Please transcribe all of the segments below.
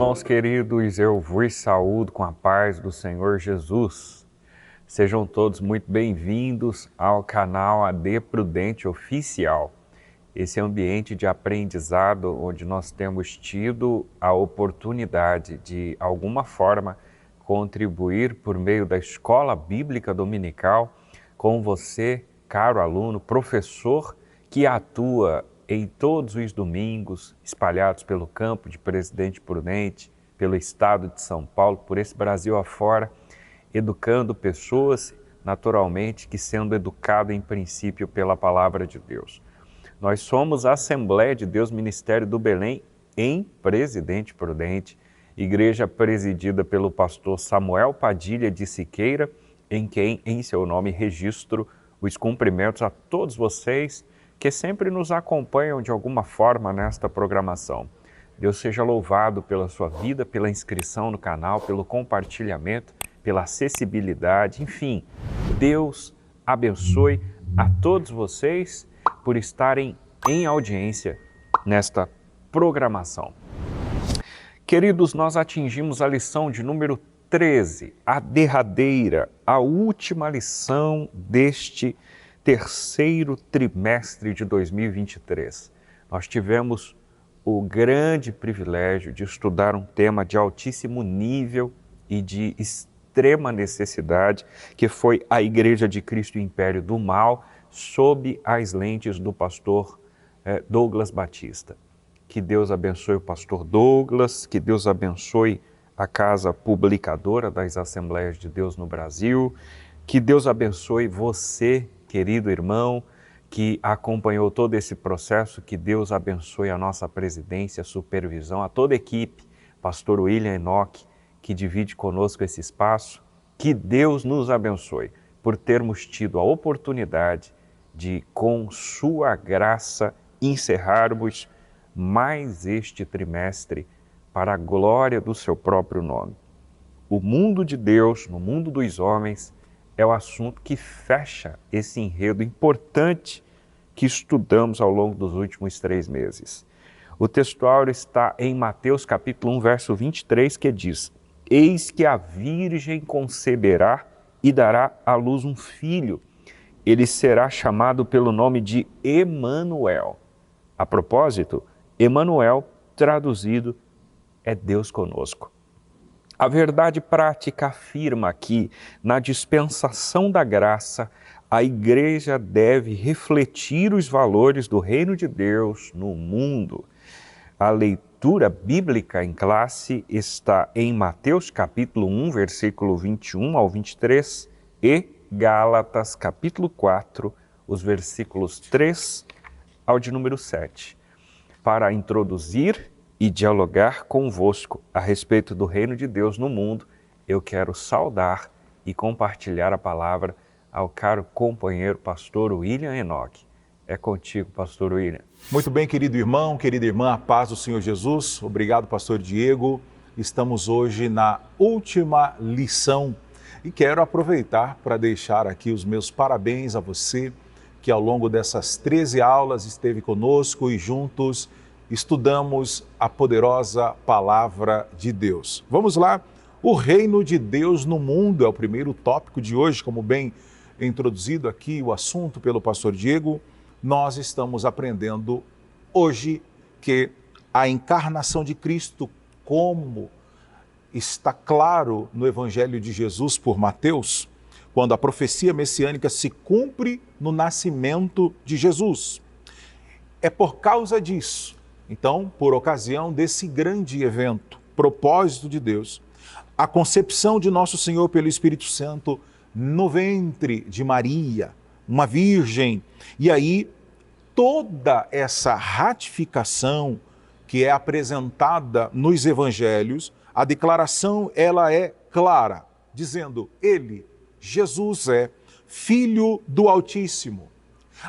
Irmãos queridos, eu vos saúdo com a paz do Senhor Jesus. Sejam todos muito bem-vindos ao canal AD Prudente Oficial. Esse ambiente de aprendizado onde nós temos tido a oportunidade de, alguma forma, contribuir por meio da Escola Bíblica Dominical com você, caro aluno, professor que atua em todos os domingos, espalhados pelo campo de Presidente Prudente, pelo estado de São Paulo, por esse Brasil afora, educando pessoas, naturalmente, que sendo educado em princípio pela Palavra de Deus. Nós somos a Assembleia de Deus Ministério do Belém em Presidente Prudente, igreja presidida pelo pastor Samuel Padilha de Siqueira, em quem, em seu nome, registro os cumprimentos a todos vocês que sempre nos acompanham de alguma forma nesta programação. Deus seja louvado pela sua vida, pela inscrição no canal, pelo compartilhamento, pela acessibilidade, enfim. Deus abençoe a todos vocês por estarem em audiência nesta programação. Queridos, nós atingimos a lição de número 13, a derradeira, a última lição deste terceiro trimestre de 2023. Nós tivemos o grande privilégio de estudar um tema de altíssimo nível e de extrema necessidade, que foi a Igreja de Cristo Império do Mal, sob as lentes do pastor Douglas Batista. Que Deus abençoe o pastor Douglas, que Deus abençoe a Casa Publicadora das Assembleias de Deus no Brasil, que Deus abençoe você, querido irmão, que acompanhou todo esse processo, que Deus abençoe a nossa presidência, a supervisão, a toda a equipe, pastor William Enoch, que divide conosco esse espaço, que Deus nos abençoe por termos tido a oportunidade de, com sua graça, encerrarmos mais este trimestre para a glória do seu próprio nome. O mundo de Deus, no mundo dos homens, é o assunto que fecha esse enredo importante que estudamos ao longo dos últimos 3 meses. O textual está em Mateus capítulo 1, verso 23, que diz: Eis que a Virgem conceberá e dará à luz um filho. Ele será chamado pelo nome de Emanuel. A propósito, Emanuel, traduzido, é Deus conosco. A verdade prática afirma que, na dispensação da graça, a Igreja deve refletir os valores do Reino de Deus no mundo. A leitura bíblica em classe está em Mateus capítulo 1, versículo 21 ao 23 e Gálatas capítulo 4, os versículos 3 ao de número 7. Para introduzir e dialogar convosco a respeito do reino de Deus no mundo, eu quero saudar e compartilhar a palavra ao caro companheiro pastor William Enoch. É contigo, pastor William. Muito bem, querido irmão, querida irmã, a paz do Senhor Jesus. Obrigado, pastor Diego. Estamos hoje na última lição e quero aproveitar para deixar aqui os meus parabéns a você que ao longo dessas 13 aulas esteve conosco e juntos estudamos a poderosa Palavra de Deus. Vamos lá, o reino de Deus no mundo é o primeiro tópico de hoje, como bem introduzido aqui o assunto pelo pastor Diego. Nós estamos aprendendo hoje que a encarnação de Cristo, como está claro no Evangelho de Jesus por Mateus, quando a profecia messiânica se cumpre no nascimento de Jesus. É por causa disso, então, por ocasião desse grande evento, propósito de Deus, a concepção de nosso Senhor pelo Espírito Santo no ventre de Maria, uma virgem, e aí toda essa ratificação que é apresentada nos evangelhos, a declaração ela é clara, dizendo: Ele, Jesus é Filho do Altíssimo.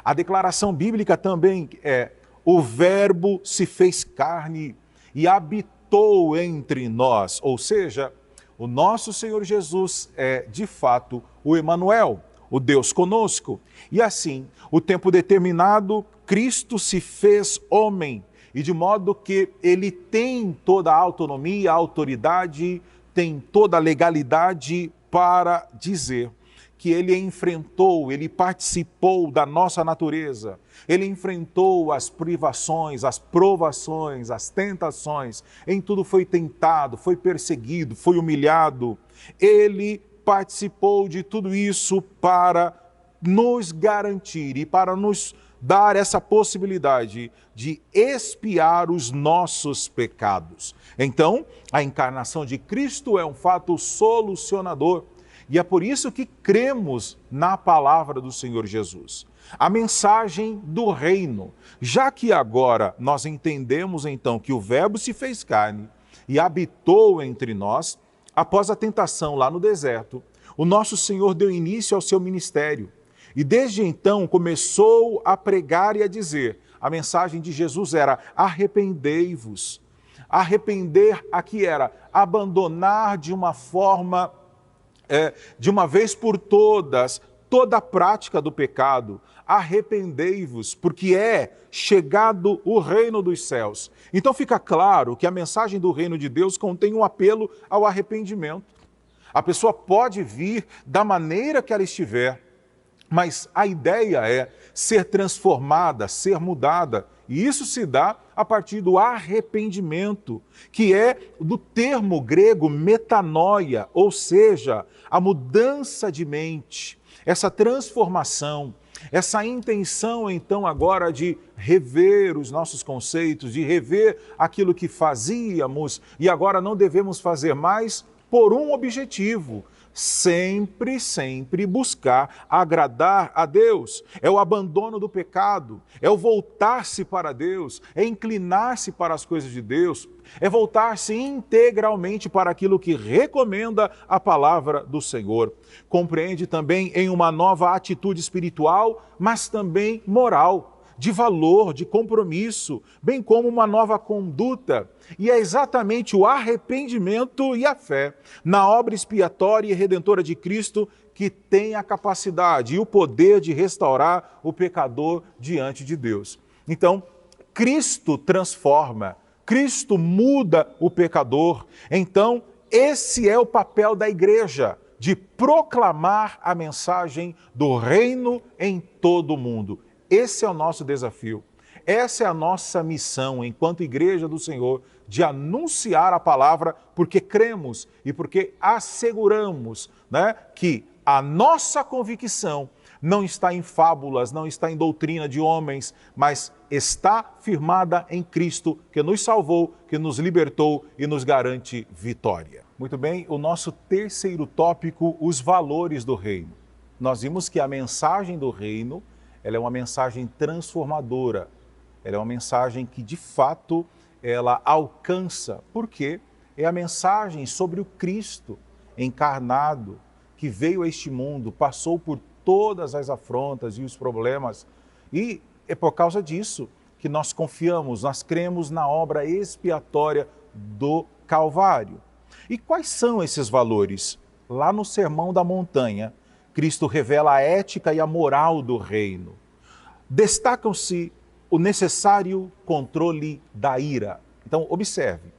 A declaração bíblica também é: o Verbo se fez carne e habitou entre nós, ou seja, o nosso Senhor Jesus é, de fato, o Emanuel, o Deus conosco. E assim, o tempo determinado, Cristo se fez homem e de modo que ele tem toda a autonomia, a autoridade, tem toda a legalidade para dizer que ele enfrentou, ele participou da nossa natureza, ele enfrentou as privações, as provações, as tentações, em tudo foi tentado, foi perseguido, foi humilhado. Ele participou de tudo isso para nos garantir e para nos dar essa possibilidade de expiar os nossos pecados. Então, a encarnação de Cristo é um fato solucionador. E é por isso que cremos na palavra do Senhor Jesus, a mensagem do reino, já que agora nós entendemos então que o Verbo se fez carne e habitou entre nós. Após a tentação lá no deserto, o nosso Senhor deu início ao seu ministério e desde então começou a pregar e a dizer, a mensagem de Jesus era: arrependei-vos. Arrepender aqui era abandonar de uma forma de uma vez por todas, toda a prática do pecado. Arrependei-vos, porque é chegado o reino dos céus. Então fica claro que a mensagem do reino de Deus contém um apelo ao arrependimento. A pessoa pode vir da maneira que ela estiver, mas a ideia é ser transformada, ser mudada. E isso se dá a partir do arrependimento, que é do termo grego metanoia, ou seja, a mudança de mente, essa transformação, essa intenção então agora de rever os nossos conceitos, de rever aquilo que fazíamos e agora não devemos fazer mais por um objetivo. Sempre, sempre buscar agradar a Deus. É o abandono do pecado, é o voltar-se para Deus, é inclinar-se para as coisas de Deus, é voltar-se integralmente para aquilo que recomenda a palavra do Senhor. Compreende também em uma nova atitude espiritual, mas também moral, de valor, de compromisso, bem como uma nova conduta. E é exatamente o arrependimento e a fé na obra expiatória e redentora de Cristo que tem a capacidade e o poder de restaurar o pecador diante de Deus. Então, Cristo transforma, Cristo muda o pecador. Então, esse é o papel da igreja, de proclamar a mensagem do reino em todo o mundo. Esse é o nosso desafio, essa é a nossa missão enquanto Igreja do Senhor, de anunciar a palavra porque cremos e porque asseguramos, que a nossa convicção não está em fábulas, não está em doutrina de homens, mas está firmada em Cristo, que nos salvou, que nos libertou e nos garante vitória. Muito bem, o nosso terceiro tópico, os valores do reino. Nós vimos que a mensagem do reino, ela é uma mensagem transformadora, ela é uma mensagem que de fato ela alcança, porque é a mensagem sobre o Cristo encarnado, que veio a este mundo, passou por todas as afrontas e os problemas, e é por causa disso que nós confiamos, nós cremos na obra expiatória do Calvário. E quais são esses valores? Lá no Sermão da Montanha, Cristo revela a ética e a moral do reino. Destacam-se o necessário controle da ira. Então, observe,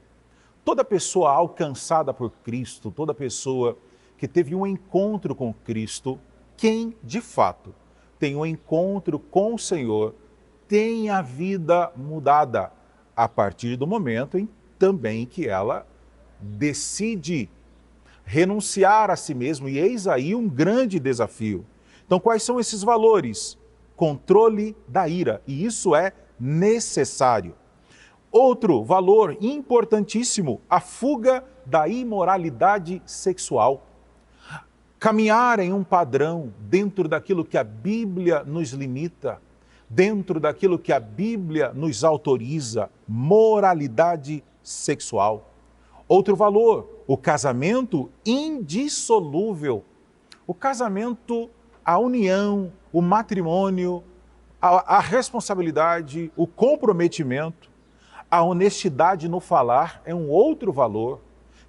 toda pessoa alcançada por Cristo, toda pessoa que teve um encontro com Cristo, quem de fato tem um encontro com o Senhor, tem a vida mudada a partir do momento em também que ela decide renunciar a si mesmo, e eis aí um grande desafio. Então, quais são esses valores? Controle da ira, e isso é necessário. Outro valor importantíssimo, a fuga da imoralidade sexual. Caminhar em um padrão dentro daquilo que a Bíblia nos limita, dentro daquilo que a Bíblia nos autoriza, moralidade sexual. Outro valor, o casamento indissolúvel. O casamento, a união, o matrimônio, a responsabilidade, o comprometimento, a honestidade no falar é um outro valor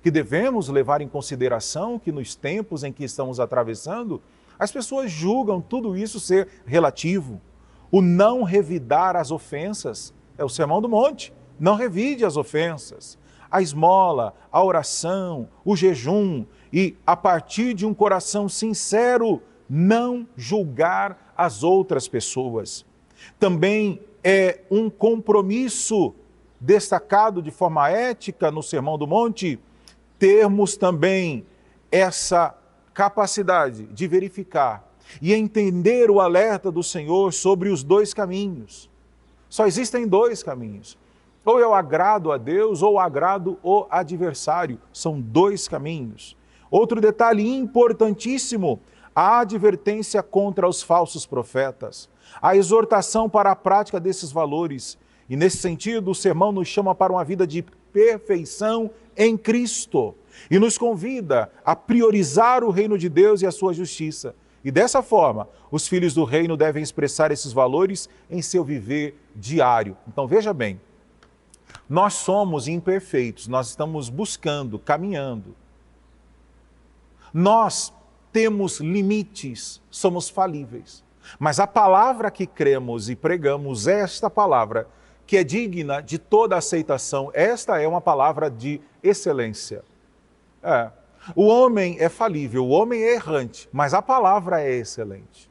que devemos levar em consideração, que nos tempos em que estamos atravessando, as pessoas julgam tudo isso ser relativo. O não revidar as ofensas, É o Sermão do Monte. Não revide as ofensas. A esmola, a oração, o jejum e, a partir de um coração sincero, não julgar as outras pessoas. Também é um compromisso destacado de forma ética no Sermão do Monte, termos também essa capacidade de verificar e entender o alerta do Senhor sobre os dois caminhos. Só existem dois caminhos. Ou eu agrado a Deus ou agrado o adversário. São dois caminhos. Outro detalhe importantíssimo, a advertência contra os falsos profetas, a exortação para a prática desses valores. E nesse sentido, o sermão nos chama para uma vida de perfeição em Cristo e nos convida a priorizar o reino de Deus e a sua justiça. E dessa forma, os filhos do reino devem expressar esses valores em seu viver diário. Então veja bem, nós somos imperfeitos, nós estamos buscando, caminhando. Nós temos limites, somos falíveis. Mas a palavra que cremos e pregamos, esta palavra que é digna de toda aceitação, esta é uma palavra de excelência. O homem é falível, o homem é errante, mas a palavra é excelente.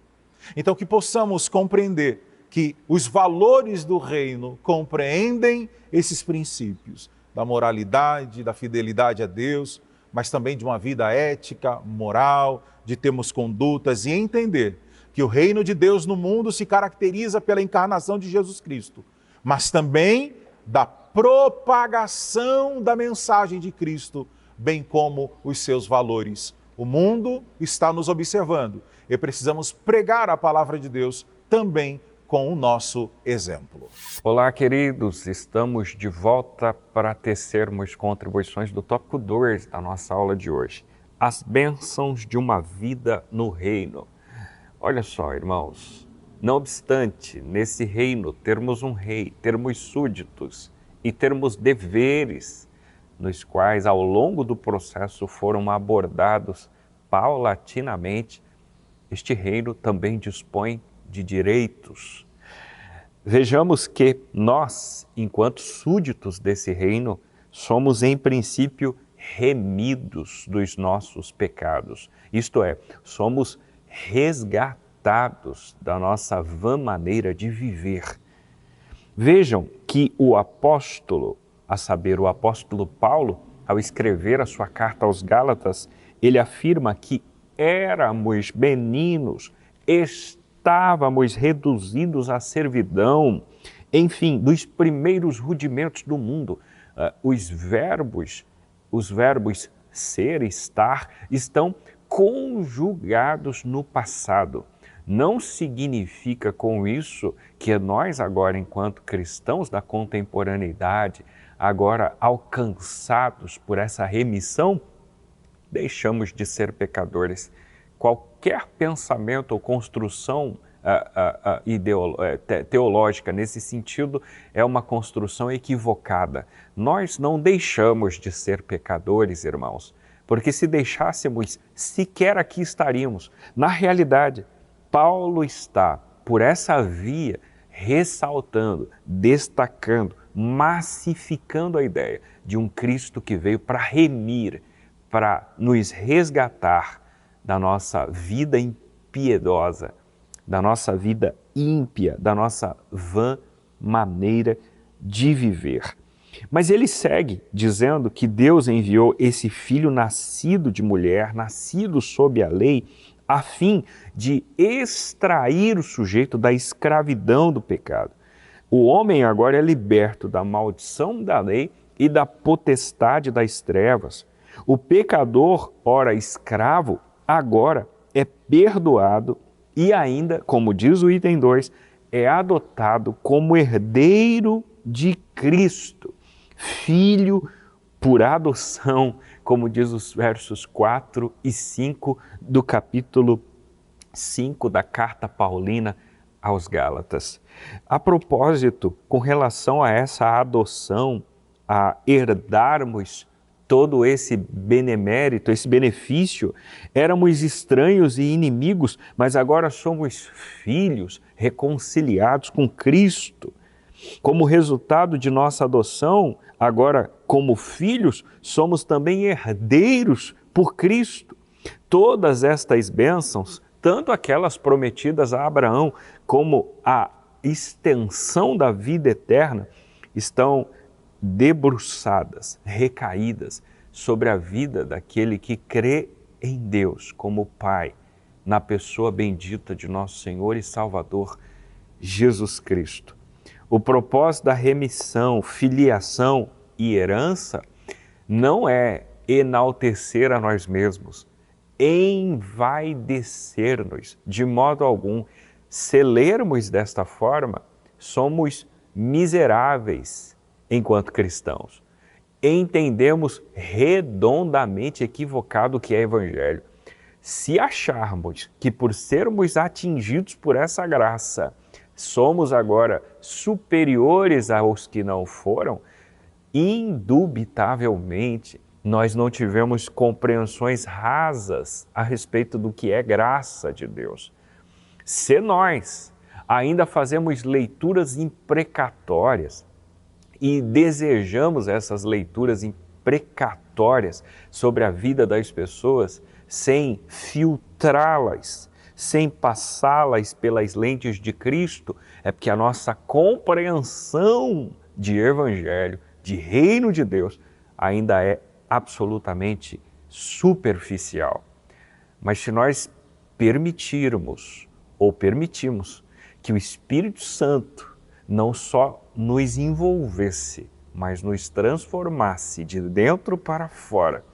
Então que possamos compreender que os valores do reino compreendem esses princípios da moralidade, da fidelidade a Deus, mas também de uma vida ética, moral, de termos condutas e entender que o reino de Deus no mundo se caracteriza pela encarnação de Jesus Cristo, mas também da propagação da mensagem de Cristo, bem como os seus valores. O mundo está nos observando e precisamos pregar a palavra de Deus também com o nosso exemplo. Olá, queridos, estamos de volta para tecermos contribuições do tópico 2 da nossa aula de hoje, as bênçãos de uma vida no reino. Olha só, irmãos, não obstante nesse reino termos um rei, termos súditos e termos deveres, nos quais ao longo do processo foram abordados paulatinamente, este reino também dispõe de direitos. Vejamos que nós, enquanto súditos desse reino, somos em princípio remidos dos nossos pecados. Isto é, somos resgatados da nossa vã maneira de viver. Vejam que o apóstolo, a saber, o apóstolo Paulo, ao escrever a sua carta aos Gálatas, ele afirma que éramos meninos, estávamos reduzidos à servidão, enfim, dos primeiros rudimentos do mundo. Os verbos ser, estar, estão conjugados no passado. Não significa com isso que nós agora, enquanto cristãos da contemporaneidade, agora alcançados por essa remissão, deixamos de ser pecadores. Qualquer pensamento ou construção teológica nesse sentido é uma construção equivocada. Nós não deixamos de ser pecadores, irmãos, porque se deixássemos, sequer aqui estaríamos. Na realidade, Paulo está, por essa via, ressaltando, destacando, massificando a ideia de um Cristo que veio para remir, para nos resgatar da nossa vida impiedosa, da nossa vida ímpia, da nossa vã maneira de viver. Mas ele segue dizendo que Deus enviou esse filho nascido de mulher, nascido sob a lei, a fim de extrair o sujeito da escravidão do pecado. O homem agora é liberto da maldição da lei e da potestade das trevas. O pecador, ora escravo, agora é perdoado e ainda, como diz o item 2, é adotado como herdeiro de Cristo, filho por adoção, como diz os versos 4 e 5 do capítulo 5 da carta paulina aos Gálatas. A propósito, com relação a essa adoção, a herdarmos todo esse benemérito, esse benefício, éramos estranhos e inimigos, mas agora somos filhos reconciliados com Cristo. Como resultado de nossa adoção, agora como filhos, somos também herdeiros por Cristo. Todas estas bênçãos, tanto aquelas prometidas a Abraão, como a extensão da vida eterna, estão debruçadas, recaídas sobre a vida daquele que crê em Deus como Pai, na pessoa bendita de nosso Senhor e Salvador, Jesus Cristo. O propósito da remissão, filiação e herança não é enaltecer a nós mesmos, envaidecer-nos de modo algum. Se lermos desta forma, somos miseráveis enquanto cristãos. Entendemos redondamente equivocado o que é Evangelho. Se acharmos que por sermos atingidos por essa graça, somos agora superiores aos que não foram, indubitavelmente nós não tivemos compreensões rasas a respeito do que é graça de Deus. Se nós ainda fazemos leituras imprecatórias e desejamos essas leituras imprecatórias sobre a vida das pessoas sem filtrá-las, sem passá-las pelas lentes de Cristo, é porque a nossa compreensão de Evangelho, de Reino de Deus, ainda é absolutamente superficial. Mas se nós permitirmos ou permitimos que o Espírito Santo não só nos envolvesse, mas nos transformasse de dentro para fora,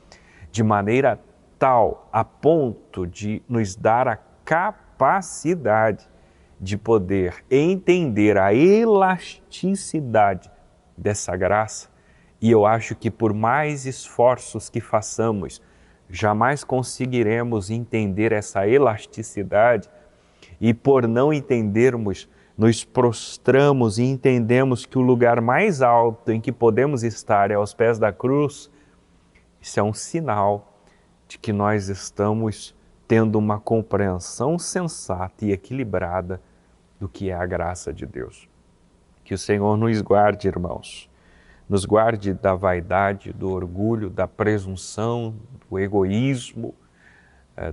de maneira tal a ponto de nos dar a capacidade de poder entender a elasticidade dessa graça. E eu acho que por mais esforços que façamos, jamais conseguiremos entender essa elasticidade, e por não entendermos, nos prostramos e entendemos que o lugar mais alto em que podemos estar é aos pés da cruz. Isso é um sinal de que nós estamos tendo uma compreensão sensata e equilibrada do que é a graça de Deus. Que o Senhor nos guarde, irmãos, nos guarde da vaidade, do orgulho, da presunção, do egoísmo,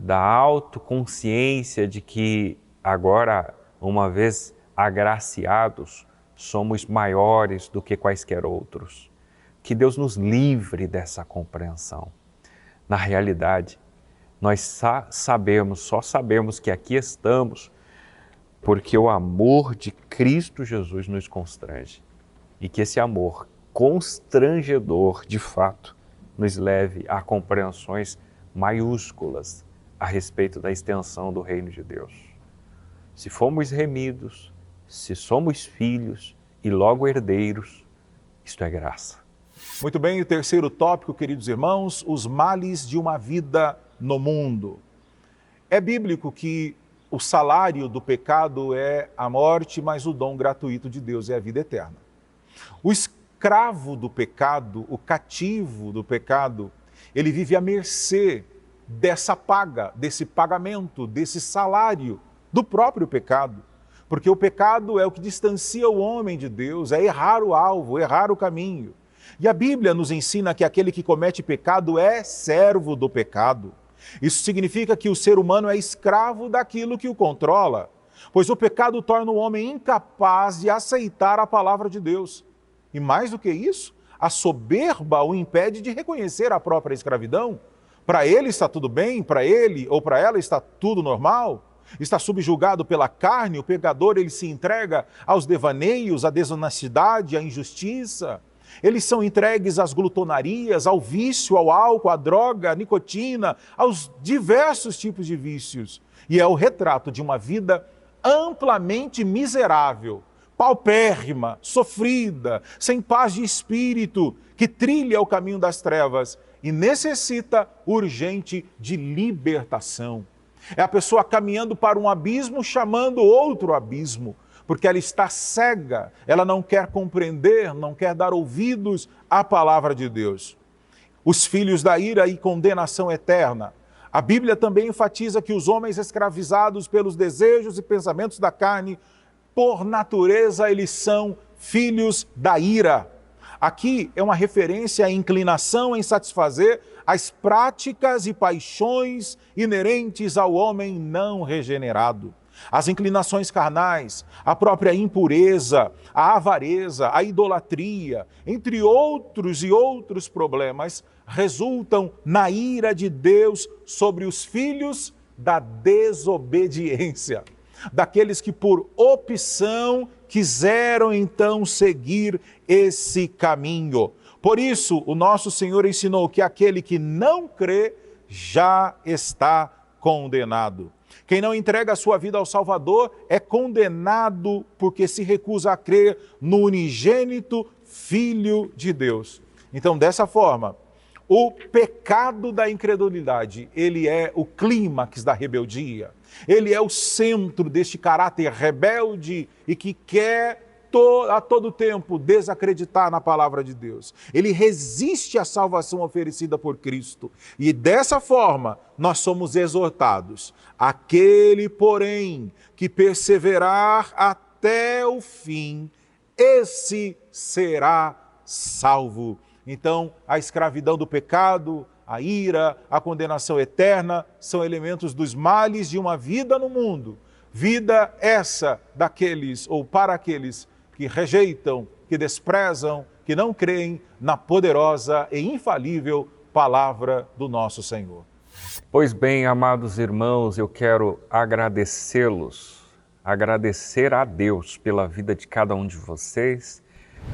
da autoconsciência de que agora, uma vez agraciados, somos maiores do que quaisquer outros. Que Deus nos livre dessa compreensão. Na realidade, nós só sabemos que aqui estamos porque o amor de Cristo Jesus nos constrange. E que esse amor constrangedor, de fato, nos leve a compreensões maiúsculas a respeito da extensão do reino de Deus. Se fomos remidos, se somos filhos e logo herdeiros, isto é graça. Muito bem, o terceiro tópico, queridos irmãos, os males de uma vida no mundo. É bíblico que o salário do pecado é a morte, mas o dom gratuito de Deus é a vida eterna. O escravo do pecado, o cativo do pecado, ele vive à mercê dessa paga, desse pagamento, desse salário do próprio pecado. Porque o pecado é o que distancia o homem de Deus, é errar o alvo, errar o caminho. E a Bíblia nos ensina que aquele que comete pecado é servo do pecado. Isso significa que o ser humano é escravo daquilo que o controla, pois o pecado torna o homem incapaz de aceitar a palavra de Deus. E mais do que isso, a soberba o impede de reconhecer a própria escravidão. Para ele está tudo bem, para ele ou para ela está tudo normal. Está subjugado pela carne, o pecador ele se entrega aos devaneios, à desonestidade, à injustiça. Eles são entregues às glutonarias, ao vício, ao álcool, à droga, à nicotina, aos diversos tipos de vícios. E é o retrato de uma vida amplamente miserável, paupérrima, sofrida, sem paz de espírito, que trilha o caminho das trevas e necessita urgente de libertação. É a pessoa caminhando para um abismo, chamando outro abismo, porque ela está cega, ela não quer compreender, não quer dar ouvidos à palavra de Deus. Os filhos da ira e condenação eterna. A Bíblia também enfatiza que os homens escravizados pelos desejos e pensamentos da carne, por natureza, eles são filhos da ira. Aqui é uma referência à inclinação em satisfazer as práticas e paixões inerentes ao homem não regenerado. As inclinações carnais, a própria impureza, a avareza, a idolatria, entre outros e outros problemas, resultam na ira de Deus sobre os filhos da desobediência, daqueles que por opção quiseram então seguir esse caminho. Por isso, o nosso Senhor ensinou que aquele que não crê já está condenado. Quem não entrega a sua vida ao Salvador é condenado porque se recusa a crer no unigênito Filho de Deus. Então, dessa forma, o pecado da incredulidade, ele é o clímax da rebeldia. Ele é o centro deste caráter rebelde e que quer a todo tempo desacreditar na palavra de Deus. Ele resiste à salvação oferecida por Cristo. E dessa forma, nós somos exortados. Aquele, porém, que perseverar até o fim, esse será salvo. Então, a escravidão do pecado, a ira, a condenação eterna são elementos dos males de uma vida no mundo. Vida essa daqueles ou para aqueles que rejeitam, que desprezam, que não creem na poderosa e infalível palavra do nosso Senhor. Pois bem, amados irmãos, eu quero agradecê-los, agradecer a Deus pela vida de cada um de vocês,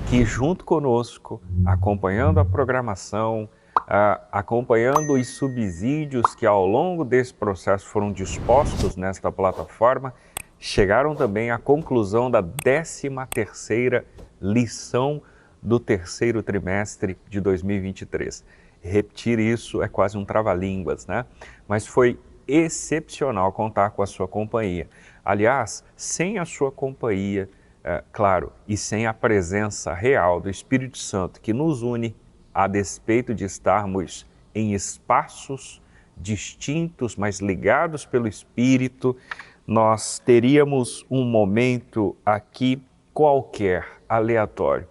que junto conosco, acompanhando a programação, acompanhando os subsídios que ao longo desse processo foram dispostos nesta plataforma, chegaram também à conclusão da 13ª lição do terceiro trimestre de 2023. Repetir isso é quase um trava-línguas, né? Mas foi excepcional contar com a sua companhia. Aliás, sem a sua companhia, claro, e sem a presença real do Espírito Santo que nos une, a despeito de estarmos em espaços distintos, mas ligados pelo Espírito, nós teríamos um momento aqui qualquer, aleatório,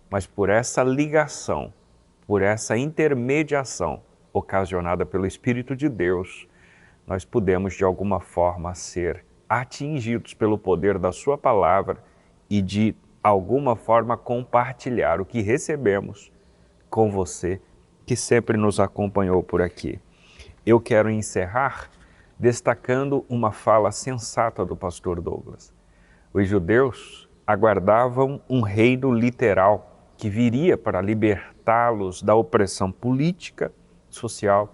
mas por essa ligação, por essa intermediação ocasionada pelo Espírito de Deus, nós podemos de alguma forma ser atingidos pelo poder da sua palavra e de alguma forma compartilhar o que recebemos com você que sempre nos acompanhou por aqui. Eu quero encerrar destacando uma fala sensata do pastor Douglas. Os judeus aguardavam um reino literal que viria para libertá-los da opressão política, social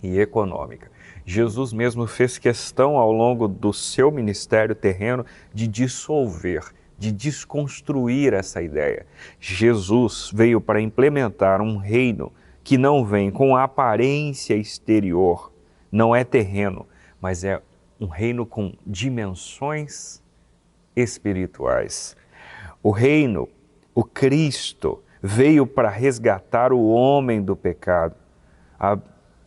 e econômica. Jesus mesmo fez questão ao longo do seu ministério terreno de dissolver, de desconstruir essa ideia. Jesus veio para implementar um reino que não vem com aparência exterior, não é terreno, mas é um reino com dimensões espirituais. O reino, o Cristo, veio para resgatar o homem do pecado,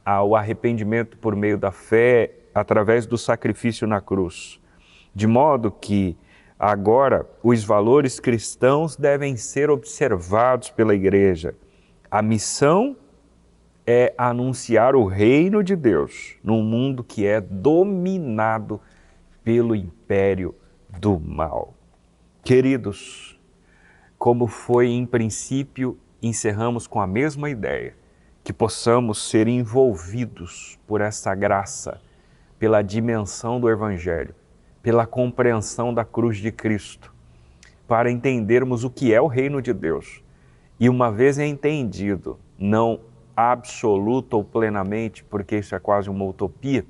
ao arrependimento por meio da fé, através do sacrifício na cruz. De modo que agora os valores cristãos devem ser observados pela igreja. A missão é anunciar o reino de Deus num mundo que é dominado pelo império do mal. Queridos, como foi em princípio, encerramos com a mesma ideia, que possamos ser envolvidos por essa graça, pela dimensão do Evangelho, pela compreensão da cruz de Cristo, para entendermos o que é o reino de Deus. E uma vez entendido, não absoluta ou plenamente, porque isso é quase uma utopia,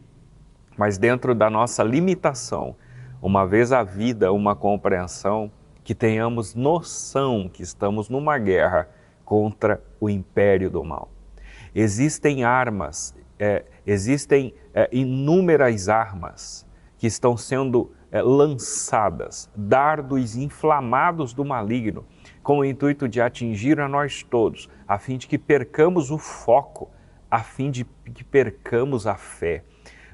mas dentro da nossa limitação, uma vez a vida, uma compreensão, que tenhamos noção que estamos numa guerra contra o império do mal. Existem armas, inúmeras armas que estão sendo lançadas, dardos inflamados do maligno, com o intuito de atingir a nós todos, a fim de que percamos o foco, a fim de que percamos a fé,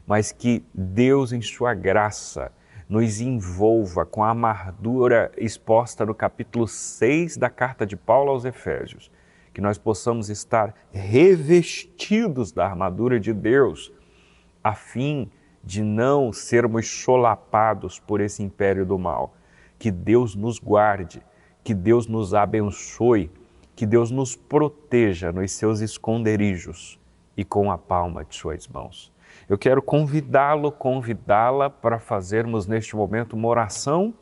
mas que Deus, em sua graça, nos envolva com a armadura exposta no capítulo 6 da carta de Paulo aos Efésios, que nós possamos estar revestidos da armadura de Deus, a fim de não sermos solapados por esse império do mal. Que Deus nos guarde, que Deus nos abençoe, que Deus nos proteja nos seus esconderijos e com a palma de suas mãos. Eu quero convidá-la para fazermos neste momento uma oração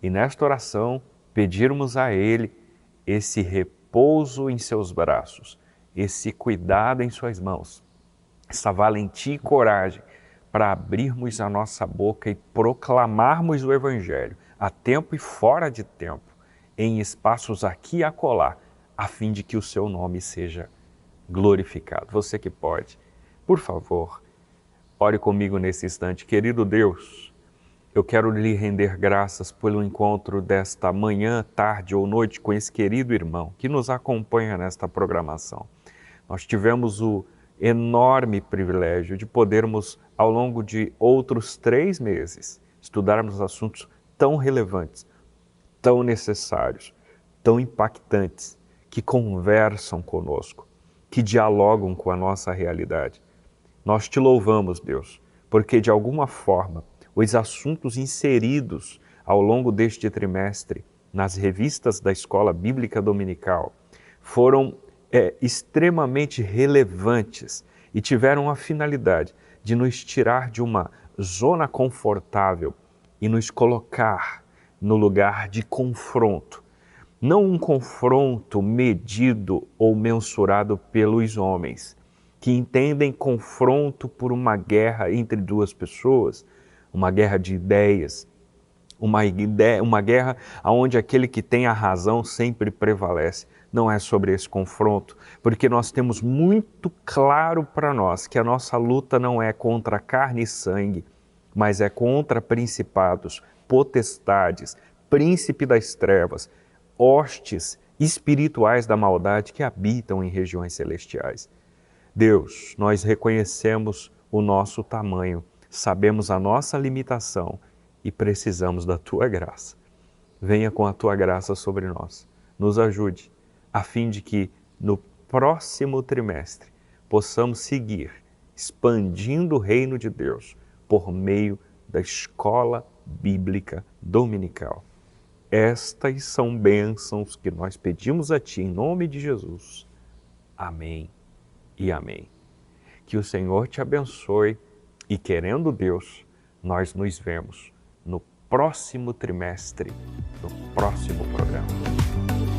e nesta oração pedirmos a Ele esse repouso em seus braços, esse cuidado em suas mãos, essa valentia e coragem para abrirmos a nossa boca e proclamarmos o Evangelho a tempo e fora de tempo, em espaços aqui e acolá, a fim de que o seu nome seja glorificado. Você que pode, por favor, ore comigo nesse instante. Querido Deus, eu quero lhe render graças pelo encontro desta manhã, tarde ou noite com esse querido irmão que nos acompanha nesta programação. Nós tivemos o enorme privilégio de podermos, ao longo de outros 3 meses, estudarmos assuntos tão relevantes, tão necessários, tão impactantes, que conversam conosco, que dialogam com a nossa realidade. Nós te louvamos, Deus, porque de alguma forma os assuntos inseridos ao longo deste trimestre nas revistas da Escola Bíblica Dominical foram extremamente relevantes e tiveram a finalidade de nos tirar de uma zona confortável e nos colocar no lugar de confronto. Não um confronto medido ou mensurado pelos homens, que entendem confronto por uma guerra entre 2 pessoas, uma guerra de ideias, uma guerra onde aquele que tem a razão sempre prevalece. Não é sobre esse confronto, porque nós temos muito claro para nós que a nossa luta não é contra carne e sangue, mas é contra principados, potestades, príncipe das trevas, hostes espirituais da maldade que habitam em regiões celestiais. Deus, nós reconhecemos o nosso tamanho, sabemos a nossa limitação e precisamos da Tua graça. Venha com a Tua graça sobre nós, nos ajude, a fim de que no próximo trimestre possamos seguir expandindo o reino de Deus por meio da Escola Bíblica Dominical. Estas são bênçãos que nós pedimos a Ti em nome de Jesus. Amém e amém. Que o Senhor te abençoe e, querendo Deus, nós nos vemos no próximo trimestre, no próximo programa.